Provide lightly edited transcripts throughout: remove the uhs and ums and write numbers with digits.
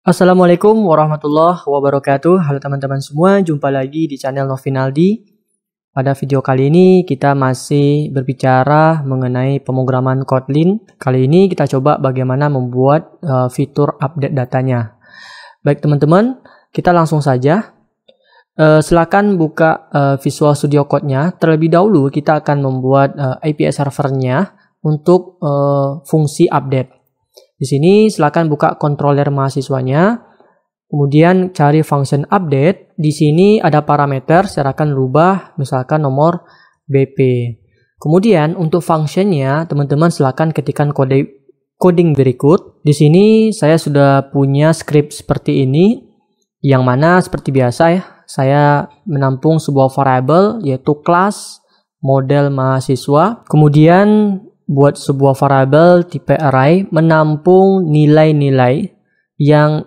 Assalamualaikum warahmatullahi wabarakatuh. Halo teman-teman semua, jumpa lagi di channel Novinaldi. Pada video kali ini kita masih berbicara mengenai pemrograman Kotlin. Kali ini kita coba bagaimana membuat fitur update datanya. Baik teman-teman, kita langsung saja. Silakan buka Visual Studio Code-nya. Terlebih dahulu kita akan membuat API servernya untuk fungsi update. Di sini silakan buka controller mahasiswanya, kemudian cari function update. Di sini ada parameter, silakan rubah misalkan nomor BP. Kemudian untuk functionnya, teman-teman silakan ketikkan coding berikut. Di sini saya sudah punya script seperti ini, yang mana seperti biasa ya, saya menampung sebuah variable yaitu kelas model mahasiswa. Kemudian buat sebuah variable tipe array menampung nilai-nilai yang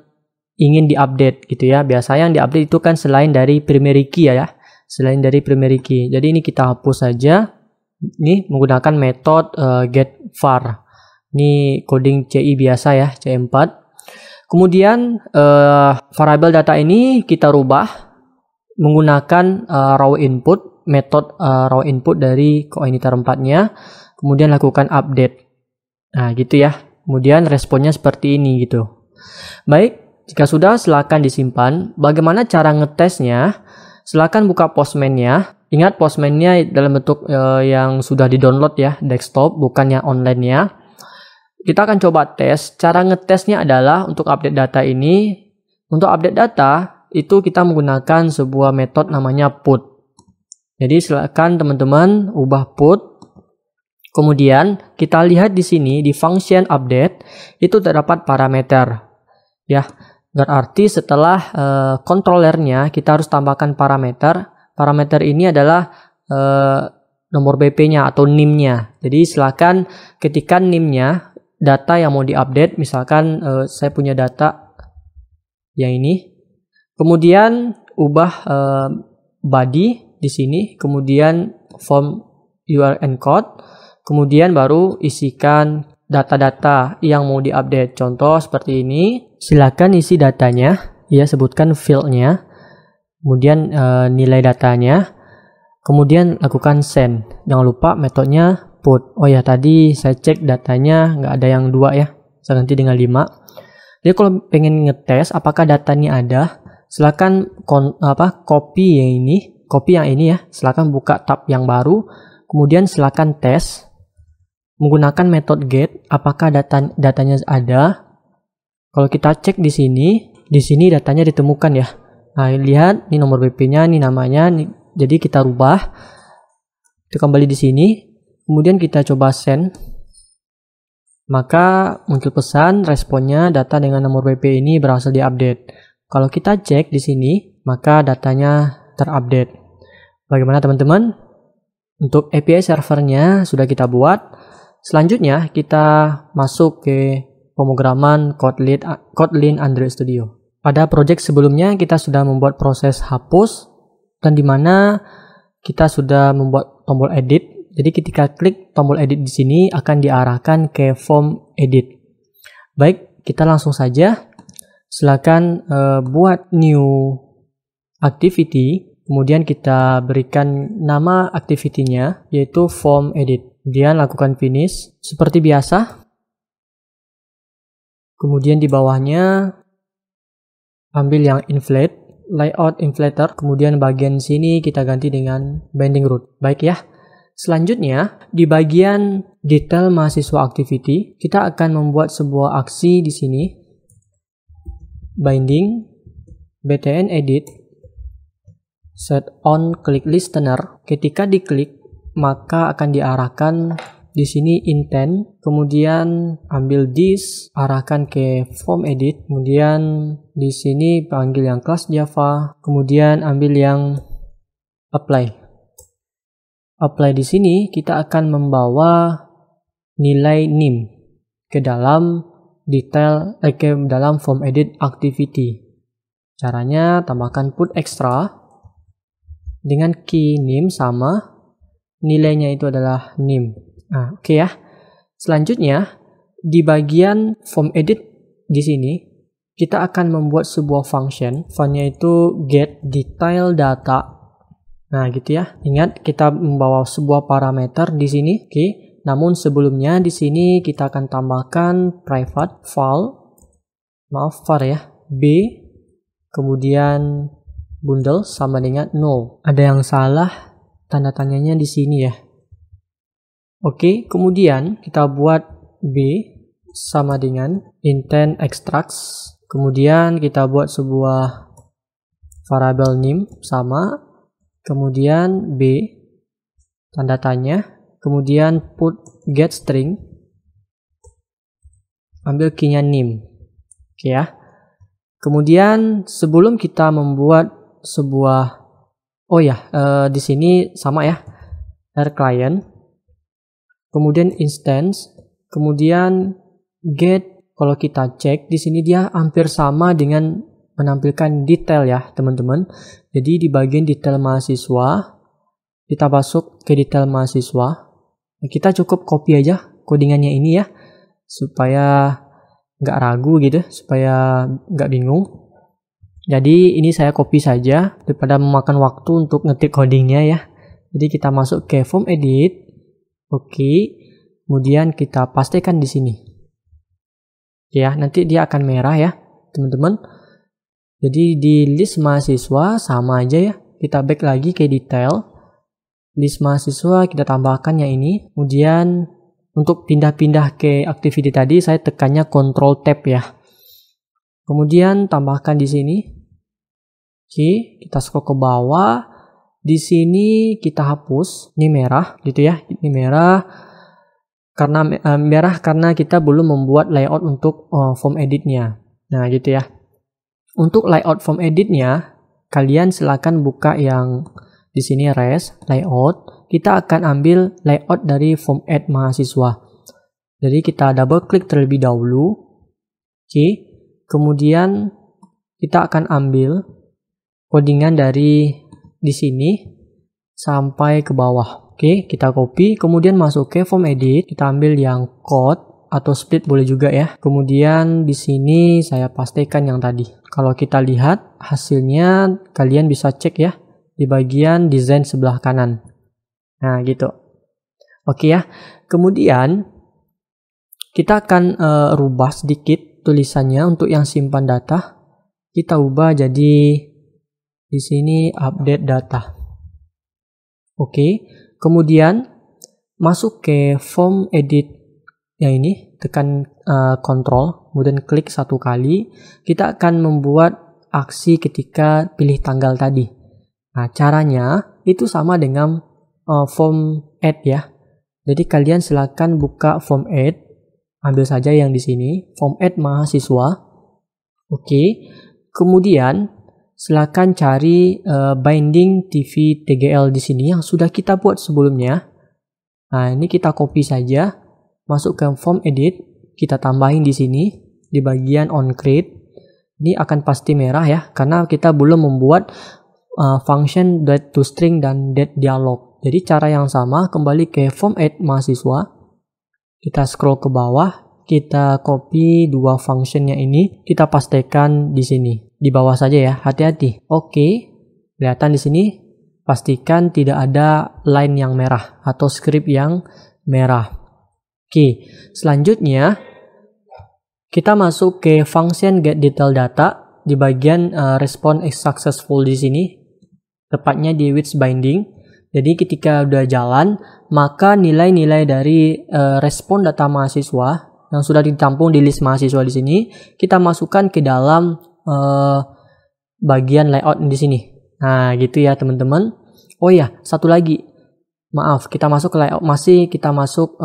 ingin diupdate gitu ya. Biasanya yang diupdate itu kan selain dari primary key ya. Selain dari primary key. Jadi ini kita hapus saja. Ini menggunakan metode getVar. Ini coding CI biasa ya, C4. Kemudian variable data ini kita rubah menggunakan raw input, metode raw input dari koordinator 4-nya. Kemudian lakukan update. Nah, gitu ya. Kemudian responnya seperti ini gitu. Baik, jika sudah silakan disimpan. Bagaimana cara ngetesnya? Silakan buka Postman-nya. Ingat Postman-nya dalam bentuk yang sudah di-download ya, desktop, bukan yang online-nya. Kita akan coba tes. Cara ngetesnya adalah untuk update data ini. Untuk update data itu kita menggunakan sebuah metode namanya put. Jadi silakan teman-teman ubah put. Kemudian kita lihat di sini di function update itu terdapat parameter ya. Berarti setelah controllernya kita harus tambahkan parameter. Parameter ini adalah nomor BP-nya atau NIM-nya. Jadi silakan ketikkan NIM-nya, data yang mau diupdate. Misalkan saya punya data yang ini. Kemudian ubah body di sini. Kemudian form URL code. Kemudian baru isikan data-data yang mau diupdate. Contoh seperti ini. Silakan isi datanya, ya sebutkan field-nya. Kemudian nilai datanya. Kemudian lakukan send. Jangan lupa metodenya put. Oh ya, tadi saya cek datanya nggak ada yang 2 ya. Saya ganti dengan 5. Jadi kalau pengen ngetes apakah datanya ada, silakan copy yang ini ya. Silakan buka tab yang baru. Kemudian silakan tes menggunakan metode get apakah datanya ada. Kalau kita cek di sini datanya ditemukan ya. Nah, lihat ini nomor BP-nya, ini namanya. Jadi kita rubah. Kita kembali di sini. Kemudian kita coba send. Maka muncul pesan responnya data dengan nomor BP ini berhasil diupdate. Kalau kita cek di sini, maka datanya terupdate. Bagaimana teman-teman? Untuk API servernya sudah kita buat. Selanjutnya kita masuk ke pemrograman Kotlin Android Studio. Pada project sebelumnya kita sudah membuat proses hapus dan di mana kita sudah membuat tombol edit. Jadi ketika klik tombol edit di sini akan diarahkan ke form edit. Baik, kita langsung saja. Silakan buat new activity. Kemudian kita berikan nama activity-nya yaitu form edit. Kemudian lakukan finish seperti biasa. Kemudian di bawahnya ambil yang inflate, layout inflator. Kemudian bagian sini kita ganti dengan binding root. Baik ya. Selanjutnya di bagian detail mahasiswa activity kita akan membuat sebuah aksi di sini. Binding btn edit set on click listener. Ketika diklik maka akan diarahkan di sini intent, kemudian ambil this, arahkan ke form edit, kemudian di sini panggil yang kelas Java, kemudian ambil yang apply. Apply di sini kita akan membawa nilai NIM ke dalam detail ke dalam form edit activity. Caranya tambahkan put extra dengan key NIM sama. Nilainya itu adalah NIM. Nah, oke ya. Selanjutnya di bagian form edit di sini kita akan membuat sebuah function. Funnya itu get detail data. Nah, gitu ya. Ingat, kita membawa sebuah parameter di sini. Oke. Namun sebelumnya di sini kita akan tambahkan private var ya, b, kemudian bundle sama dengan null. Ada yang salah tanda tanyanya di sini ya. Oke, kemudian kita buat b sama dengan intent extracts. Kemudian kita buat sebuah variable name sama. Kemudian B, tanda tanya, kemudian put get string, ambil key-nya name. Oke ya. Kemudian sebelum kita membuat sebuah, di sini sama ya, client, kemudian instance, kemudian get. Kalau kita cek di sini dia hampir sama dengan menampilkan detail ya teman-teman. Jadi di bagian detail mahasiswa kita masuk ke detail mahasiswa. Kita cukup copy aja codingannya ini ya, supaya nggak ragu gitu, supaya nggak bingung. Jadi ini saya copy saja daripada memakan waktu untuk ngetik codingnya ya. Jadi kita masuk ke form edit. Oke. Kemudian kita pastikan di sini. Ya, nanti dia akan merah ya teman-teman. Jadi di list mahasiswa sama aja ya. Kita back lagi ke detail. List mahasiswa kita tambahkan yang ini. Kemudian untuk pindah-pindah ke activity tadi saya tekannya Ctrl Tab ya. Kemudian tambahkan di sini. Oke, kita scroll ke bawah. Di sini kita hapus. Ini merah gitu ya. Ini merah karena kita belum membuat layout untuk form editnya. Nah, gitu ya. Untuk layout form editnya, kalian silakan buka yang di sini res layout. Kita akan ambil layout dari form add mahasiswa. Jadi kita double klik terlebih dahulu. Oke. Kemudian kita akan ambil codingan dari di sini sampai ke bawah. Oke, kita copy. Kemudian masuk ke form edit. Kita ambil yang code atau split boleh juga ya. Kemudian di sini saya pastikan yang tadi. Kalau kita lihat hasilnya, kalian bisa cek ya di bagian desain sebelah kanan. Nah, gitu. Oke ya. Kemudian kita akan rubah sedikit tulisannya untuk yang simpan data. Kita ubah jadi di sini update data. Oke. Kemudian masuk ke form edit. Yang ini tekan Ctrl, kemudian klik satu kali. Kita akan membuat aksi ketika pilih tanggal tadi. Nah, caranya itu sama dengan form add ya. Jadi kalian silakan buka form add, ambil saja yang di sini, form add mahasiswa. Oke. Kemudian silakan cari binding TV TGL di sini yang sudah kita buat sebelumnya. Nah, ini kita copy saja. Masuk ke form edit, kita tambahin di sini di bagian on create. Ini akan pasti merah ya karena kita belum membuat function .toString dan .dialog. Jadi cara yang sama, kembali ke form add mahasiswa. Kita scroll ke bawah, kita copy dua functionnya ini, kita pastikan di sini. Di bawah saja ya, hati-hati. Oke. Kelihatan di sini, pastikan tidak ada line yang merah atau script yang merah. Oke, selanjutnya kita masuk ke function get detail data di bagian response is successful di sini, tepatnya di with binding. Jadi ketika udah jalan, maka nilai-nilai dari respon data mahasiswa yang sudah ditampung di list mahasiswa di sini kita masukkan ke dalam bagian layout di sini. Nah, gitu ya teman-teman. Oh ya, satu lagi. Maaf, kita masuk ke layout, kita masuk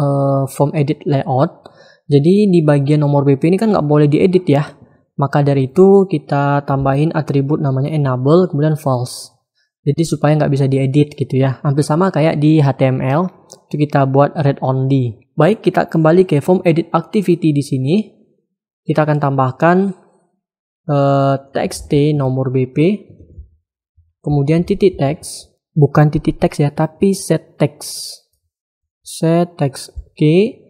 form edit layout. Jadi di bagian nomor BP ini kan nggak boleh diedit ya. Maka dari itu kita tambahin atribut namanya enable, kemudian false. Jadi supaya nggak bisa diedit gitu ya. Hampir sama kayak di HTML, itu kita buat read only. Baik, kita kembali ke form edit activity di sini. Kita akan tambahkan txt nomor BP, kemudian titik teks. Bukan titik teks ya, tapi set text. Set text. Oke.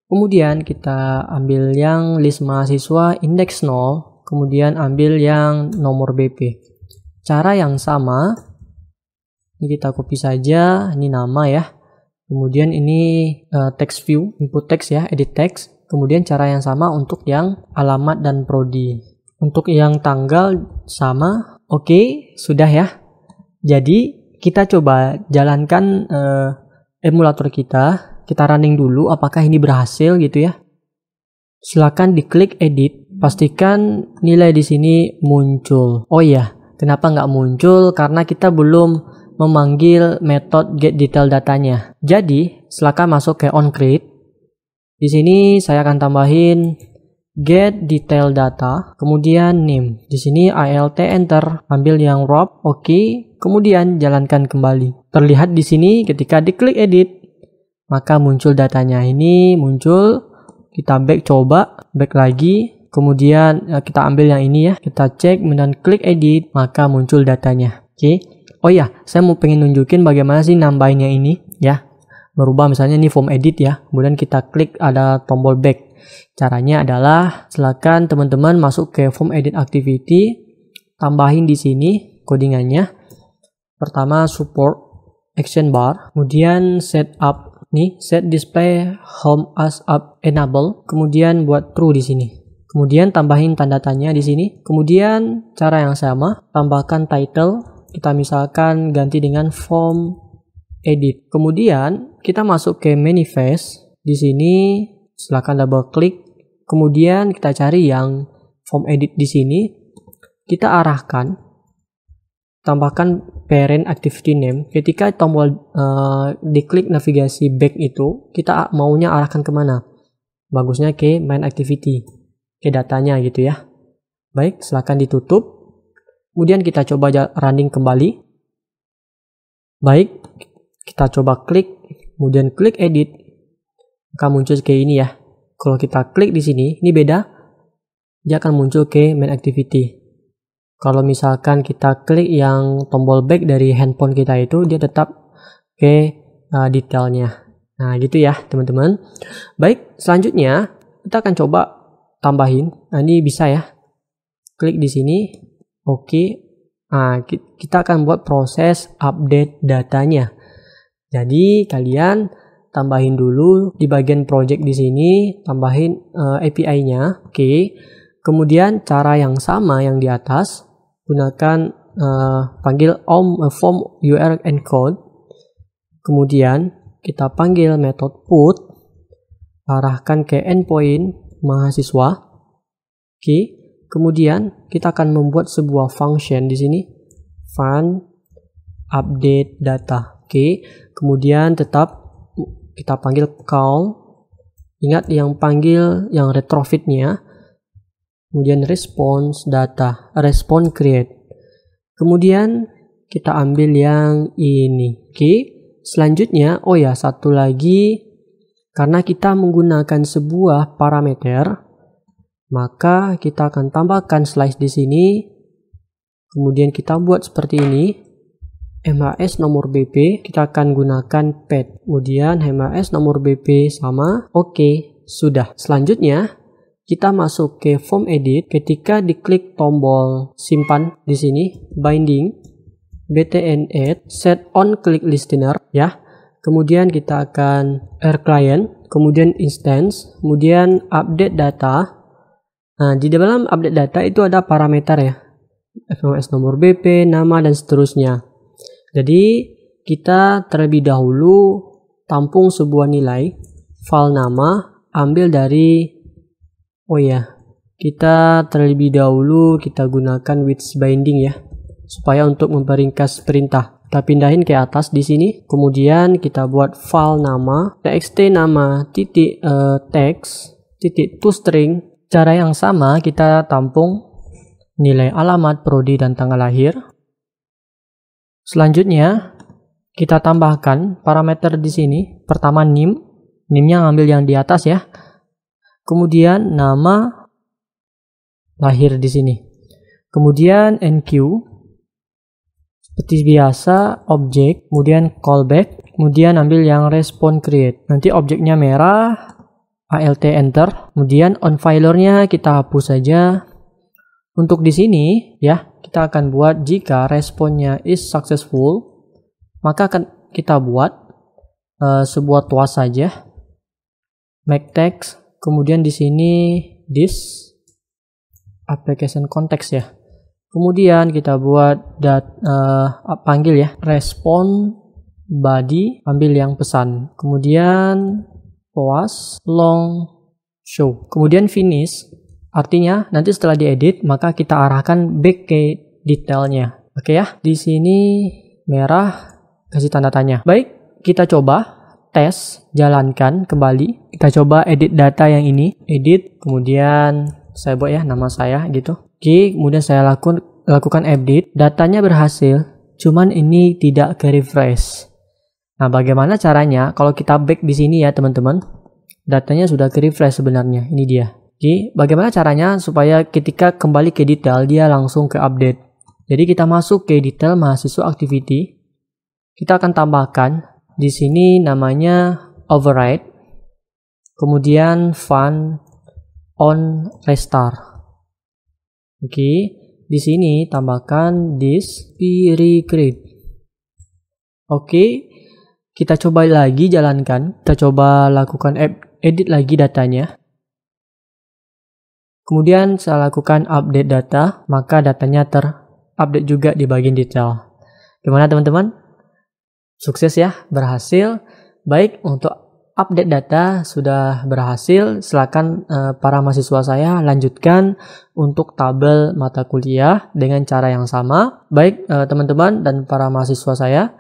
Kemudian kita ambil yang list mahasiswa index 0, kemudian ambil yang nomor BP. Cara yang sama, ini kita copy saja, ini nama ya. Kemudian ini text view, input text ya, edit text. Kemudian cara yang sama untuk yang alamat dan prodi. Untuk yang tanggal sama, oke, sudah ya. Jadi kita coba jalankan emulator kita running dulu apakah ini berhasil gitu ya. Silakan diklik edit, pastikan nilai di sini muncul. Oh iya, kenapa nggak muncul? Karena kita belum memanggil metode get detail datanya. Jadi, silakan masuk ke onCreate. Di sini saya akan tambahin get detail data, kemudian name. Di sini alt enter, ambil yang wrap, oke, kemudian jalankan kembali. Terlihat di sini ketika diklik edit, maka muncul datanya. Ini muncul, kita coba back lagi. Kemudian kita ambil yang ini ya, kita cek dan klik edit, maka muncul datanya. Oke. Oh ya, saya mau pengen nunjukin bagaimana sih nambahin yang ini ya. Merubah misalnya ini form edit ya. Kemudian kita klik ada tombol back. Caranya adalah silakan teman-teman masuk ke form edit activity, tambahin di sini codingannya. Pertama support action bar, kemudian set up nih, set display home as up enable, kemudian buat true di sini. Kemudian tambahin tanda tanya di sini. Kemudian cara yang sama, tambahkan title. Kita misalkan ganti dengan form edit. Kemudian kita masuk ke manifest. Di sini silakan double klik. Kemudian kita cari yang form edit di sini. Kita arahkan. Tambahkan parent activity name. Ketika tombol diklik navigasi back itu, kita maunya arahkan kemana? Bagusnya ke main activity. Ke datanya gitu ya. Baik, silakan ditutup. Kemudian kita coba running kembali. Baik, kita coba klik, kemudian klik edit. Maka muncul kayak ini ya. Kalau kita klik di sini, ini beda. Dia akan muncul ke main activity. Kalau misalkan kita klik yang tombol back dari handphone kita itu, dia tetap ke detailnya. Nah, gitu ya, teman-teman. Baik, selanjutnya kita akan coba tambahin. Nah, ini bisa ya. Klik di sini. Oke. Nah, kita akan buat proses update datanya. Jadi, kalian tambahin dulu di bagian project di sini, tambahin API-nya. Oke. Kemudian cara yang sama yang di atas, gunakan panggil form URL encode. Kemudian kita panggil metode put, arahkan ke endpoint mahasiswa. Oke, kemudian kita akan membuat sebuah function di sini, fun update data. Oke, kemudian tetap kita panggil call. Ingat yang panggil yang retrofitnya. Kemudian response data, respond create. Kemudian kita ambil yang ini. Oke, selanjutnya, oh ya, satu lagi. Karena kita menggunakan sebuah parameter, maka kita akan tambahkan slice di sini. Kemudian kita buat seperti ini. MHS nomor BP, kita akan gunakan pet. Kemudian MHS nomor BP sama. Oke, sudah. Selanjutnya, kita masuk ke form edit. Ketika diklik tombol simpan di sini, binding, btn add, set on click listener ya. Kemudian kita akan air client, kemudian instance, kemudian update data. Nah, di dalam update data itu ada parameter ya. FMS nomor BP, nama, dan seterusnya. Jadi, kita terlebih dahulu tampung sebuah nilai, file nama, ambil dari, oh ya, kita terlebih dahulu kita gunakan with binding ya. Supaya untuk memperingkas perintah. Kita pindahin ke atas di sini. Kemudian kita buat file nama, txt nama, titik text, titik toString. Cara yang sama kita tampung nilai alamat, prodi, dan tanggal lahir. Selanjutnya kita tambahkan parameter di sini. Pertama name, name-nya ngambil yang di atas ya. Kemudian nama, lahir di sini. Kemudian enq, seperti biasa objek, kemudian callback, kemudian ambil yang respond create. Nanti objeknya merah, alt enter. Kemudian on filernya kita hapus saja. Untuk di sini ya, kita akan buat jika responnya is successful, maka akan kita buat sebuah tuas saja, make text, kemudian di sini this application context ya. Kemudian kita buat panggil ya, respond body, ambil yang pesan. Kemudian post long show. Kemudian finish, artinya nanti setelah diedit maka kita arahkan back ke detailnya. Oke ya, di sini merah kasih tanda tanya. Baik, kita coba tes, jalankan kembali. Kita coba edit data yang ini, edit, kemudian saya buat ya nama saya gitu. Oke, kemudian saya lakukan edit, datanya berhasil, cuman ini tidak ke refresh. Nah, bagaimana caranya? Kalau kita back di sini ya teman-teman, datanya sudah ke refresh sebenarnya. Ini dia. Oke, bagaimana caranya supaya ketika kembali ke detail dia langsung ke update? Jadi kita masuk ke detail mahasiswa activity. Kita akan tambahkan di sini namanya override. Kemudian fun on restart. Oke, di sini tambahkan this pre-create. Oke, kita coba lagi jalankan. Kita coba lakukan edit lagi datanya. Kemudian saya lakukan update data, maka datanya terupdate juga di bagian detail. Gimana teman-teman? Sukses ya, berhasil. Baik, untuk update data sudah berhasil. Silakan para mahasiswa saya lanjutkan untuk tabel mata kuliah dengan cara yang sama. Baik teman-teman dan para mahasiswa saya,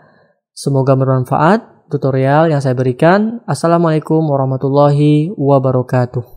semoga bermanfaat tutorial yang saya berikan. Assalamualaikum warahmatullahi wabarakatuh.